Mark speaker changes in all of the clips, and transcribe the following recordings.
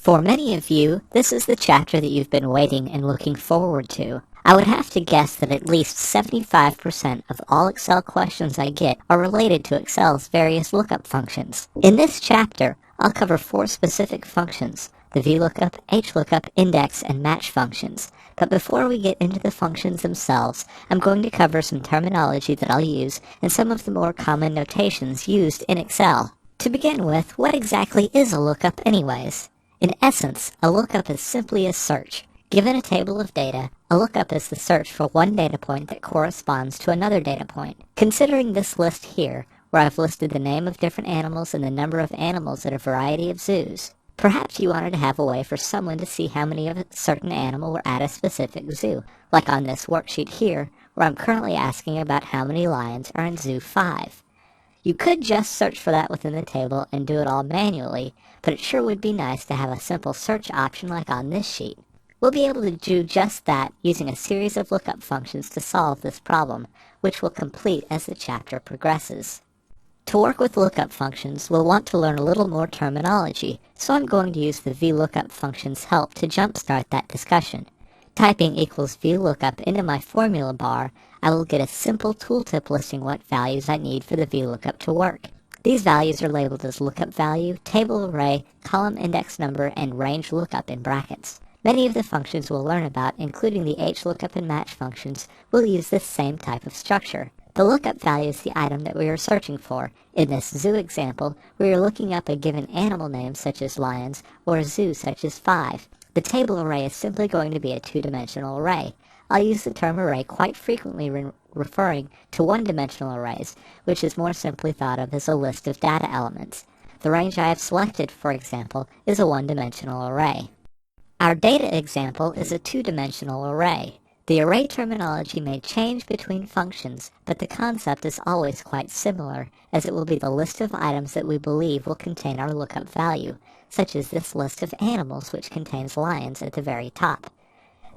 Speaker 1: For many of you, this is the chapter that you've been waiting and looking forward to. I would have to guess that at least 75% of all Excel questions I get are related to Excel's various lookup functions. In this chapter, I'll cover 4 specific functions: the VLOOKUP, HLOOKUP, index, and match functions. But before we get into the functions themselves, I'm going to cover some terminology that I'll use and some of the more common notations used in Excel. To begin with, what exactly is a lookup anyways? In essence, a lookup is simply a search. Given a table of data, a lookup is the search for one data point that corresponds to another data point. Considering this list here, where I've listed the name of different animals and the number of animals at a variety of zoos, perhaps you wanted to have a way for someone to see how many of a certain animal were at a specific zoo, like on this worksheet here, where I'm currently asking about how many lions are in Zoo 5. You could just search for that within the table and do it all manually, but it sure would be nice to have a simple search option like on this sheet. We'll be able to do just that using a series of lookup functions to solve this problem, which we'll complete as the chapter progresses. To work with lookup functions, we'll want to learn a little more terminology, so I'm going to use the VLOOKUP function's help to jumpstart that discussion. Typing equals VLOOKUP into my formula bar, I will get a simple tooltip listing what values I need for the VLOOKUP to work. These values are labeled as lookup value, table array, column index number, and range lookup in brackets. Many of the functions we'll learn about, including the HLOOKUP and match functions, will use this same type of structure. The lookup value is the item that we are searching for. In this zoo example, we are looking up a given animal name such as lions or a zoo such as 5. The table array is simply going to be a 2-dimensional array. I'll use the term array quite frequently referring to one-dimensional arrays, which is more simply thought of as a list of data elements. The range I have selected, for example, is a one-dimensional array. Our data example is a 2-dimensional array. The array terminology may change between functions, but the concept is always quite similar, as it will be the list of items that we believe will contain our lookup value, such as this list of animals which contains lions at the very top.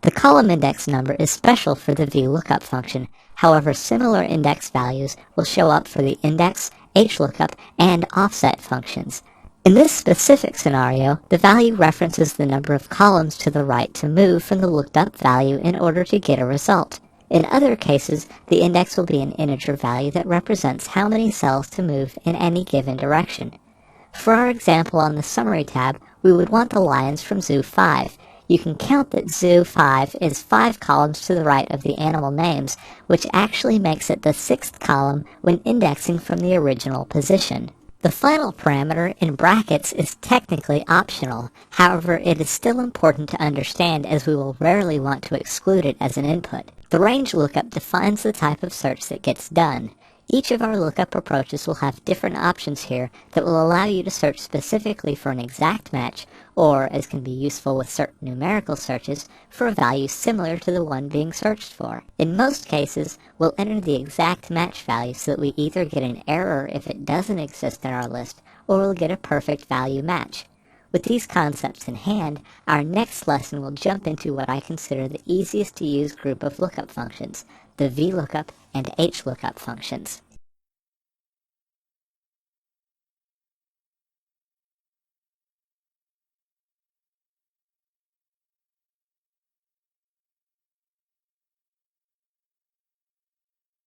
Speaker 1: The column index number is special for the VLOOKUP function, however similar index values will show up for the index, HLOOKUP, and offset functions. In this specific scenario, the value references the number of columns to the right to move from the looked up value in order to get a result. In other cases, the index will be an integer value that represents how many cells to move in any given direction. For our example on the Summary tab, we would want the lions from Zoo 5. You can count that Zoo 5 is 5 columns to the right of the animal names, which actually makes it the 6th column when indexing from the original position. The final parameter in brackets is technically optional, however it is still important to understand as we will rarely want to exclude it as an input. The range lookup defines the type of search that gets done. Each of our lookup approaches will have different options here that will allow you to search specifically for an exact match, or, as can be useful with certain numerical searches, for a value similar to the one being searched for. In most cases, we'll enter the exact match value so that we either get an error if it doesn't exist in our list, or we'll get a perfect value match. With these concepts in hand, our next lesson will jump into what I consider the easiest to use group of lookup functions, the VLOOKUP and HLOOKUP functions.